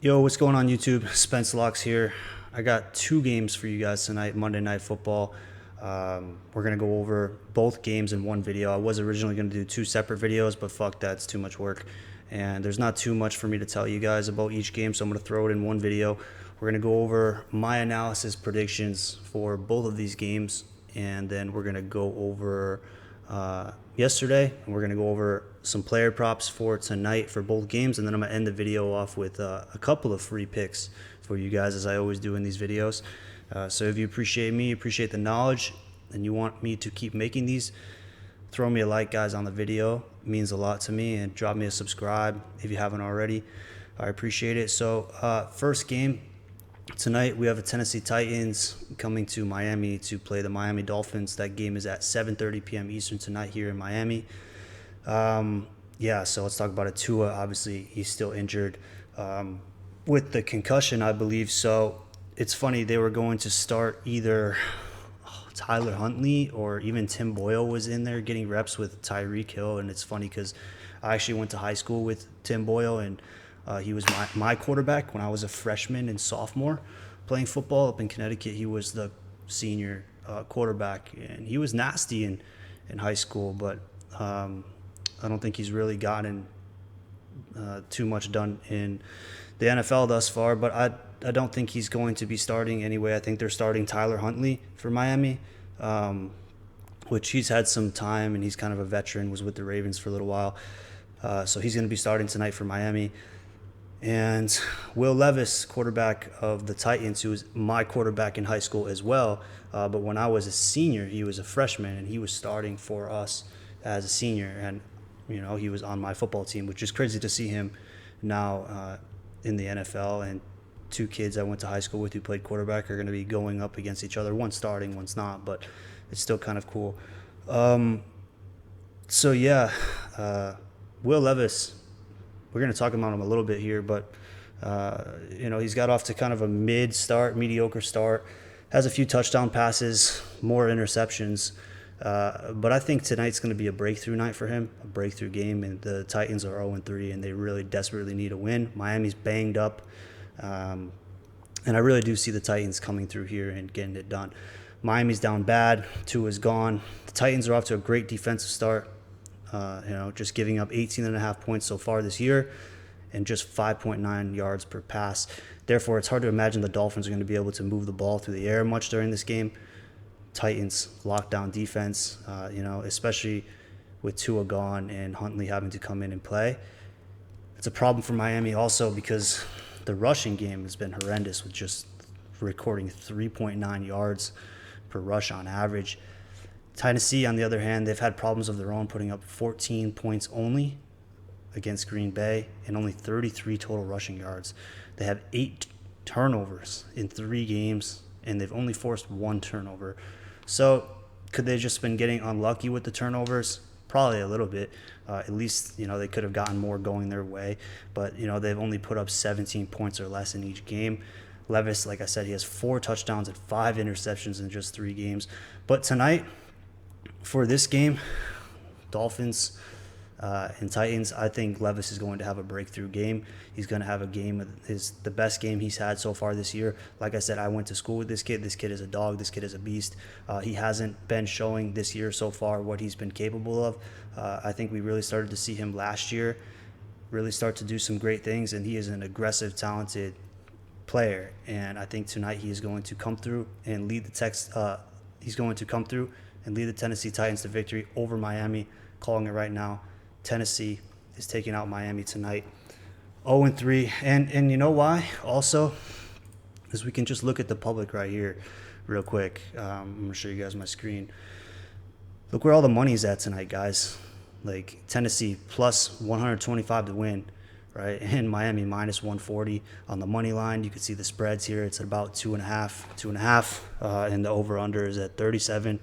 Yo, what's going on YouTube? Spence Locks here. I got two games for you guys tonight, Monday Night Football. We're going to go over both games in one video. I was originally going to do two separate videos, but fuck that, it's too much work. And there's not too much for me to tell you guys about each game, so I'm going to throw it in one video. We're going to go over my analysis predictions for both of these games, and then we're going to go over yesterday, and we're going to go over some player props for tonight for both games, and then I'm going to end the video off with a couple of free picks for you guys, as I always do in these videos. So if you appreciate me, appreciate the knowledge, and you want me to keep making these, throw me a like, guys, on the video. It means a lot to me, and drop me a subscribe if you haven't already. I appreciate it. So first game tonight, we have the Tennessee Titans coming to Miami to play the Miami Dolphins. That game is at 7:30 p.m. Eastern tonight here in Miami. So let's talk about it. Tua, obviously, he's still injured with the concussion, I believe. So it's funny, they were going to start either Tyler Huntley or even Tim Boyle was in there getting reps with Tyreek Hill. And it's funny because I actually went to high school with Tim Boyle, and he was my quarterback when I was a freshman and sophomore playing football up in Connecticut. He was the senior quarterback, and he was nasty in high school, but I don't think he's really gotten too much done in the NFL thus far. But I don't think he's going to be starting anyway. I think they're starting Tyler Huntley for Miami, which he's had some time, and he's kind of a veteran, was with the Ravens for a little while. So he's going to be starting tonight for Miami. And Will Levis, quarterback of the Titans, who was my quarterback in high school as well. But when I was a senior, he was a freshman, and he was starting for us as a senior. And, you know, he was on my football team, which is crazy to see him now in the NFL. And two kids I went to high school with who played quarterback are going to be going up against each other. One's starting, one's not, but it's still kind of cool. Will Levis, we're going to talk about him a little bit here, but he's got off to kind of a mediocre start, has a few touchdown passes, more interceptions, but I think tonight's going to be a breakthrough night for him, a breakthrough game, and the Titans are 0-3, and they really desperately need a win. Miami's banged up, and I really do see the Titans coming through here and getting it done. Miami's down bad, Tua's gone. The Titans are off to a great defensive start. Just giving up 18.5 points so far this year and just 5.9 yards per pass. Therefore, it's hard to imagine the Dolphins are going to be able to move the ball through the air much during this game. Titans lockdown defense, especially with Tua gone and Huntley having to come in and play. It's a problem for Miami also because the rushing game has been horrendous, with just recording 3.9 yards per rush on average. Tennessee, on the other hand, they've had problems of their own, putting up 14 points only against Green Bay and only 33 total rushing yards. They have 8 turnovers in 3 games, and they've only forced 1 turnover. So could they just been getting unlucky with the turnovers? Probably a little bit. At least, they could have gotten more going their way. But, they've only put up 17 points or less in each game. Levis, like I said, he has 4 touchdowns and 5 interceptions in just 3 games. But tonight, for this game, Dolphins and Titans, I think Levis is going to have a breakthrough game. He's going to have a game the best game he's had so far this year. Like I said, I went to school with this kid. This kid is a dog. This kid is a beast. He hasn't been showing this year so far what he's been capable of. I think we really started to see him last year really start to do some great things, and he is an aggressive, talented player. And I think tonight he is going to come through and lead the Tennessee Titans to victory over Miami. Calling it right now. Tennessee is taking out Miami tonight. 0-3. And you know why? Also, is we can just look at the public right here real quick. I'm going to show you guys my screen. Look where all the money's at tonight, guys. Like Tennessee plus 125 to win, right? And Miami minus 140 on the money line. You can see the spreads here. It's at about 2.5. And the over-under is at 37.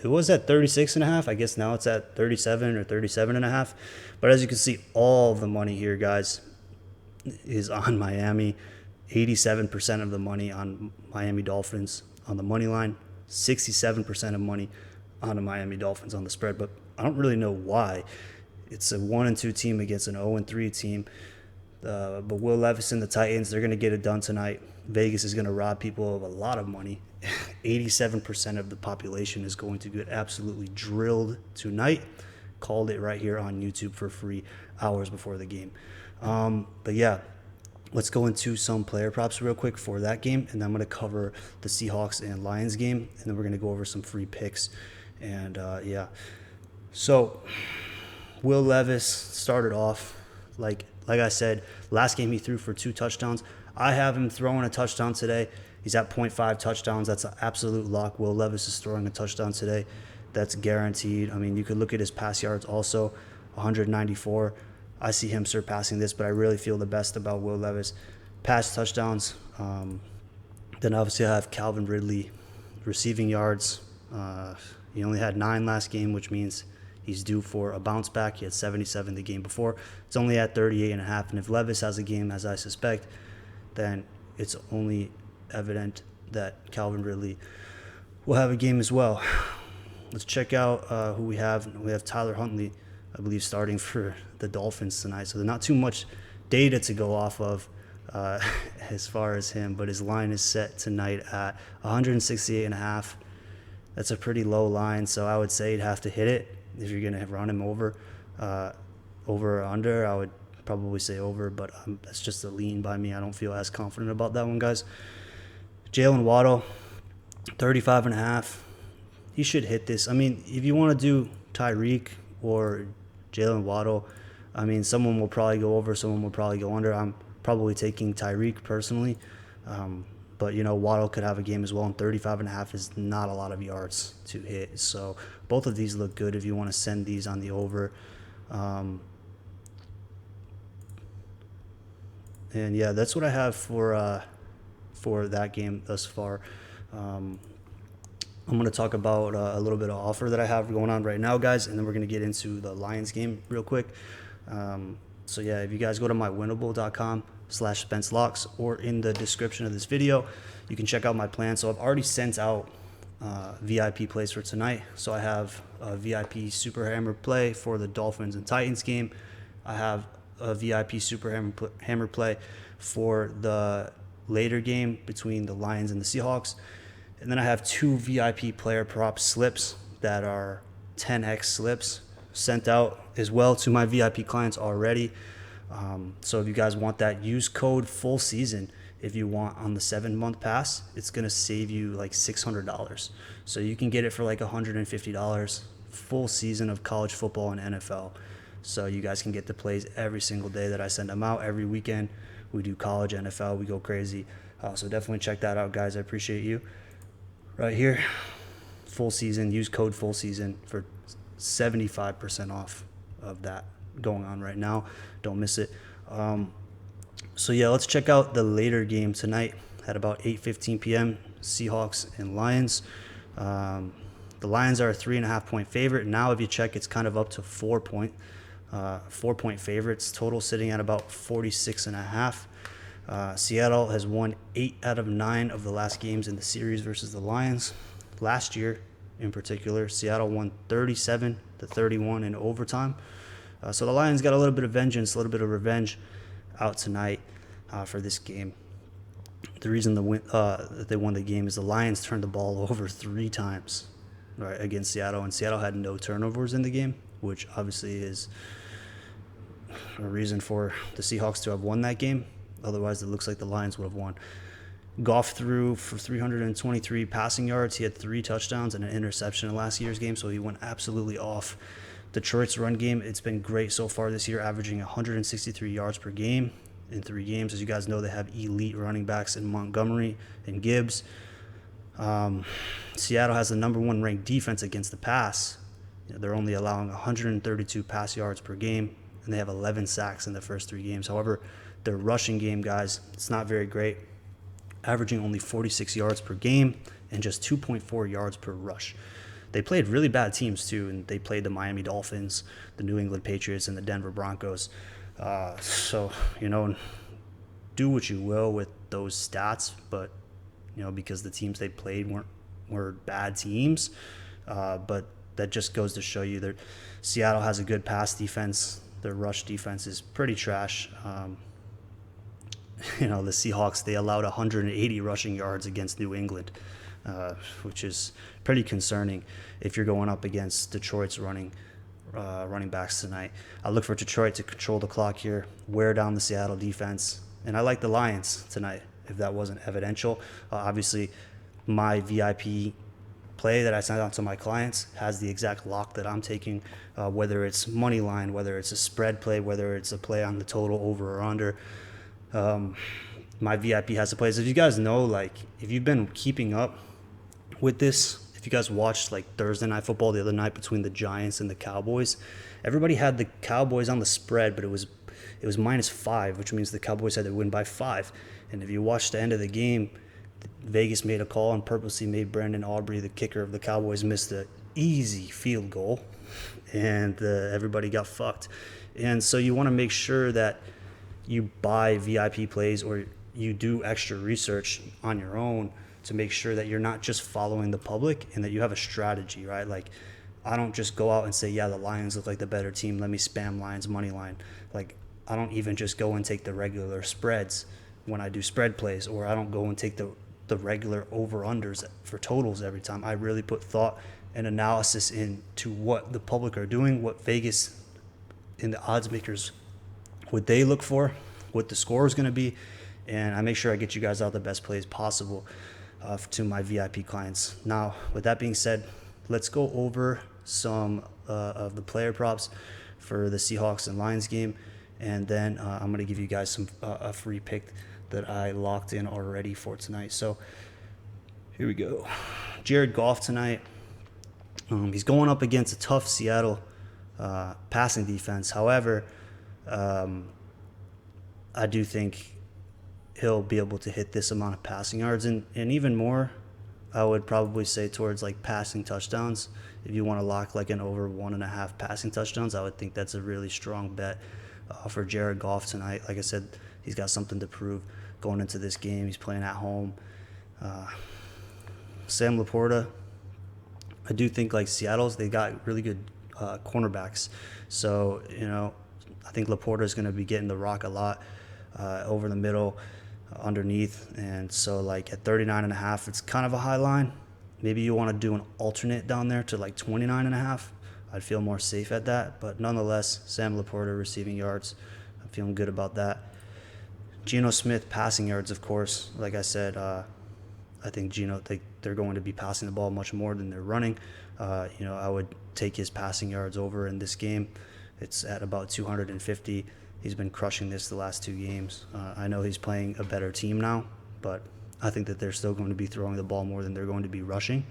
It was at 36.5. I guess now it's at 37 or 37.5. But as you can see, all of the money here, guys, is on Miami. 87% of the money on Miami Dolphins on the money line. 67% of money on the Miami Dolphins on the spread. But I don't really know why. It's a 1-2 team against an 0-3 team. But Will Levis and the Titans, they're going to get it done tonight. Vegas is going to rob people of a lot of money. 87% of the population is going to get absolutely drilled tonight. Called it right here on YouTube for free hours before the game. But yeah, let's go into some player props real quick for that game, and then I'm going to cover the Seahawks and Lions game, and then we're going to go over some free picks. And yeah, so Will Levis started off like I said, last game he threw for 2 touchdowns. I have him throwing a touchdown today. He's at 0.5 touchdowns. That's an absolute lock. Will Levis is throwing a touchdown today. That's guaranteed. I mean, you could look at his pass yards also, 194. I see him surpassing this, but I really feel the best about Will Levis. Pass touchdowns. Then obviously I have Calvin Ridley receiving yards. He only had 9 last game, which means he's due for a bounce back. He had 77 the game before. It's only at 38.5. And if Levis has a game, as I suspect, then it's only evident that Calvin Ridley will have a game as well. Let's check out who we have. We have Tyler Huntley, I believe, starting for the Dolphins tonight. So there's not too much data to go off of as far as him, but his line is set tonight at 168.5. That's a pretty low line, so I would say you'd have to hit it if you're going to run him over. Over or under, I would probably say over, but that's just a lean by me. I don't feel as confident about that one, guys. Jalen Waddle, 35.5. He should hit this. I mean, if you want to do Tyreek or Jalen Waddle, I mean, someone will probably go over, someone will probably go under. I'm probably taking Tyreek personally. But, you know, Waddle could have a game as well, and 35.5 is not a lot of yards to hit. So both of these look good if you want to send these on the over. And, yeah, that's what I have for that game thus far. I'm going to talk about a little bit of offer that I have going on right now, guys, and then we're going to get into the Lions game real quick. So, yeah, if you guys go to mywinnable.com/SpenceLocks or in the description of this video, you can check out my plan. So I've already sent out VIP plays for tonight. So I have a VIP Super Hammer play for the Dolphins and Titans game. I have a VIP Super Hammer play for the later game between the Lions and the Seahawks. And then I have 2 VIP player prop slips that are 10x slips sent out as well to my VIP clients already. So if you guys want that, use code full season. If you want on the 7-month pass, it's going to save you like $600. So you can get it for like $150 full season of college football and NFL. So you guys can get the plays every single day that I send them out. Every weekend we do college, NFL, we go crazy. So definitely check that out, guys. I appreciate you. Right here, full season, use code full season for 75% off of that going on right now. Don't miss it. So yeah, let's check out the later game tonight at about 8:15 p.m. Seahawks and Lions. The Lions are a 3.5 point favorite. Now, if you check, it's kind of up to 4 point favorites. Total sitting at about 46.5. Seattle has won 8 out of 9 of the last games in the series versus the Lions. Last year, in particular, Seattle won 37-31 in overtime. So the Lions got a little bit of vengeance, a little bit of revenge out tonight for this game. The reason that they won the game is the Lions turned the ball over 3 times, right, against Seattle, and Seattle had no turnovers in the game, which obviously is a reason for the Seahawks to have won that game. Otherwise, it looks like the Lions would have won. Goff threw for 323 passing yards. He had 3 touchdowns and an interception in last year's game, so he went absolutely off. Detroit's run game, it's been great so far this year, averaging 163 yards per game in 3 games. As you guys know, they have elite running backs in Montgomery and Gibbs. Seattle has the number 1 ranked defense against the pass. They're only allowing 132 pass yards per game, and they have 11 sacks in the first 3 games. However, their rushing game, guys, it's not very great, averaging only 46 yards per game and just 2.4 yards per rush. They played really bad teams, too, and they played the Miami Dolphins, the New England Patriots, and the Denver Broncos. So, you know, do what you will with those stats, but, you know, because the teams they played were bad teams, but that just goes to show you that Seattle has a good pass defense. Their rush defense is pretty trash. the Seahawks, they allowed 180 rushing yards against New England, which is pretty concerning if you're going up against Detroit's running backs tonight. I look for Detroit to control the clock here, wear down the Seattle defense, and I like the Lions tonight, if that wasn't evidential. Obviously, my VIP play that I sent out to my clients has the exact lock that I'm taking, whether it's money line, whether it's a spread play, whether it's a play on the total over or under. My VIP has the plays. If you guys know, like, if you've been keeping up with this, if you guys watched like Thursday Night Football the other night between the Giants and the Cowboys, everybody had the Cowboys on the spread, but it was -5, which means the Cowboys had to win by 5. And if you watched the end of the game, Vegas made a call and purposely made Brandon Aubrey, the kicker of the Cowboys, miss the easy field goal, and everybody got fucked. And so you want to make sure that you buy VIP plays or you do extra research on your own to make sure that you're not just following the public and that you have a strategy, right? Like, I don't just go out and say, yeah, the Lions look like the better team, let me spam Lions money line. Like, I don't even just go and take the regular spreads when I do spread plays, or I don't go and take the regular over-unders for totals every time. I really put thought and analysis into what the public are doing, what Vegas and the odds makers, what they look for, what the score is going to be, and I make sure I get you guys out the best plays possible to my VIP clients. Now, with that being said, let's go over some of the player props for the Seahawks and Lions game, and then I'm going to give you guys a free pick that I locked in already for tonight. So here we go. Jared Goff tonight. He's going up against a tough Seattle passing defense. However, I do think he'll be able to hit this amount of passing yards, and even more, I would probably say towards like passing touchdowns. If you want to lock like an over 1.5 passing touchdowns, I would think that's a really strong bet for Jared Goff tonight. Like I said, he's got something to prove going into this game. He's playing at home. Sam Laporta, I do think like Seattle's, they got really good cornerbacks. So, I think Laporta is going to be getting the rock a lot over the middle, underneath. And so like at 39.5, it's kind of a high line. Maybe you want to do an alternate down there to like 29.5. I'd feel more safe at that. But nonetheless, Sam Laporta receiving yards, I'm feeling good about that. Geno Smith passing yards, of course. Like I said, I think they're going to be passing the ball much more than they're running. I would take his passing yards over in this game. It's at about 250. He's been crushing this the last 2 games. I know he's playing a better team now, but I think that they're still going to be throwing the ball more than they're going to be rushing,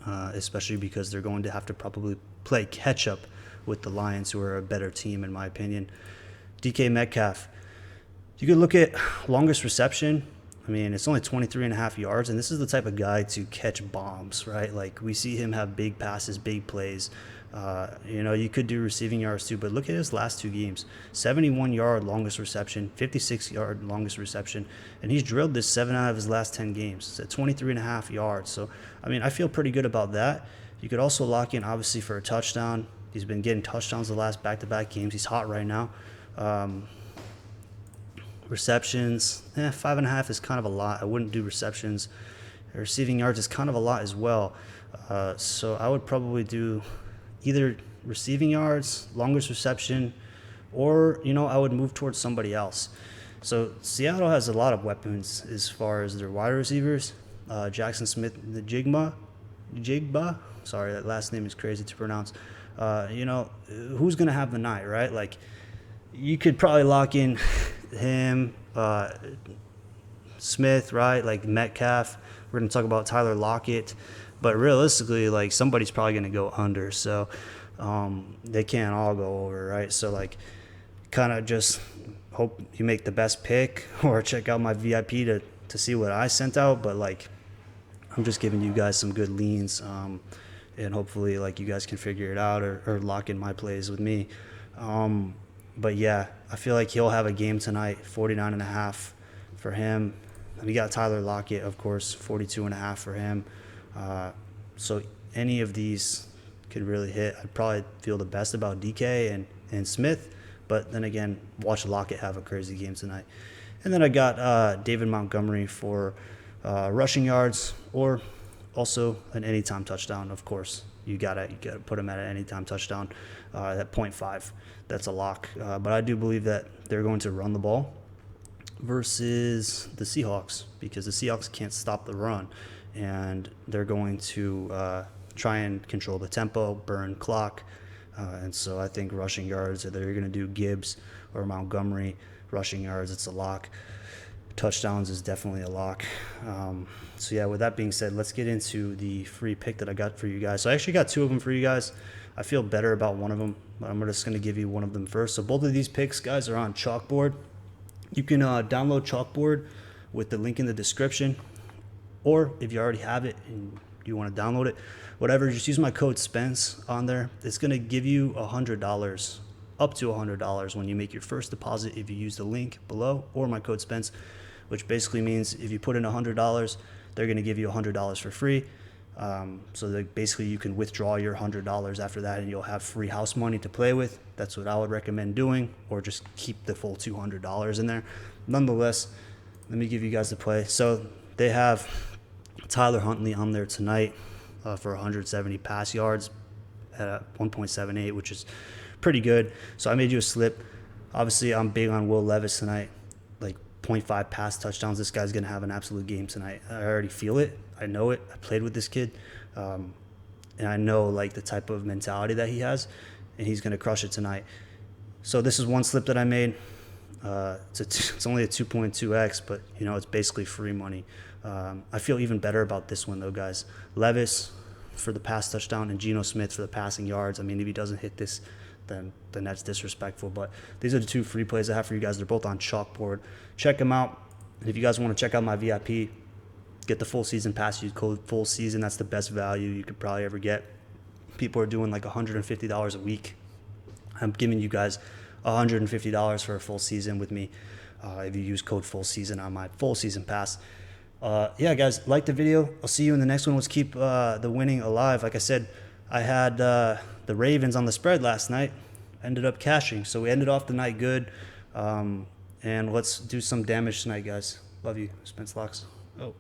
especially because they're going to have to probably play catch-up with the Lions, who are a better team, in my opinion. DK Metcalf. You could look at longest reception. I mean, it's only 23.5 yards, and this is the type of guy to catch bombs, right? Like, we see him have big passes, big plays. You could do receiving yards too, but look at his last 2 games. 71-yard longest reception, 56-yard longest reception, and he's drilled this 7 out of his last 10 games. It's at 23.5 yards. So, I mean, I feel pretty good about that. You could also lock in, obviously, for a touchdown. He's been getting touchdowns the last back-to-back games. He's hot right now. Receptions, 5.5 is kind of a lot. I wouldn't do receptions. Receiving yards is kind of a lot as well. So I would probably do either receiving yards, longest reception, or, I would move towards somebody else. So Seattle has a lot of weapons as far as their wide receivers. Jackson Smith, the Jigba. Sorry, that last name is crazy to pronounce. Who's going to have the night, right? Like, you could probably lock in him, Smith, right? Like Metcalf. We're going to talk about Tyler Lockett. But realistically, like, somebody's probably going to go under. So they can't all go over, right? So, like, kind of just hope you make the best pick, or check out my VIP to see what I sent out. But, like, I'm just giving you guys some good leans. And hopefully, like, you guys can figure it out or lock in my plays with me. But, yeah, I feel like he'll have a game tonight, 49.5 for him. And we got Tyler Lockett, of course, 42.5 for him. So any of these could really hit. I'd probably feel the best about DK and Smith, But then again, watch Lockett have a crazy game tonight. And then I got David Montgomery for rushing yards, or also an anytime touchdown. Of course, you gotta put him at an anytime touchdown at 0.5. That's a lock. But I do believe that they're going to run the ball versus the Seahawks, because the Seahawks can't stop the run, and they're going to try and control the tempo, burn clock. And so I think rushing yards, either you're going to do Gibbs or Montgomery. Rushing yards, it's a lock. Touchdowns is definitely a lock. So yeah, with that being said, let's get into the free pick that I got for you guys. So I actually got two of them for you guys. I feel better about one of them, but I'm just going to give you one of them first. So both of these picks, guys, are on Chalkboard. You can download Chalkboard with the link in the description, or if you already have it and you want to download it, whatever, just use my code Spence on there. It's going to give you $100, up to $100 when you make your first deposit if you use the link below or my code Spence, which basically means if you put in $100, they're going to give you $100 for free. So that basically you can withdraw your $100 after that, and you'll have free house money to play with. That's what I would recommend doing, or just keep the full $200 in there. Nonetheless, let me give you guys the play. So they have Tyler Huntley on there tonight for 170 pass yards at 1.78, which is pretty good. So I made you a slip. Obviously, I'm big on Will Levis tonight, like 0.5 pass touchdowns. This guy's going to have an absolute game tonight. I already feel it. I know it. I played with this kid. And I know like the type of mentality that he has, and he's going to crush it tonight. So this is one slip that I made. It's only a 2.2x, but it's basically free money. I feel even better about this one though, guys. Levis for the pass touchdown and Geno Smith for the passing yards. I mean, if he doesn't hit this, then that's disrespectful. But these are the two free plays I have for you guys. They're both on Chalkboard. Check them out. And if you guys want to check out my VIP, get the full season pass. Use code full season. That's the best value you could probably ever get. People are doing like $150 a week. I'm giving you guys $150 for a full season with me if you use code full season on my full season pass. Yeah, guys, like the video. I'll see you in the next one. Let's keep the winning alive. Like I said, I had the Ravens on the spread last night. Ended up cashing, so we ended off the night good. And let's do some damage tonight, guys. Love you, Spence Locks. Oh.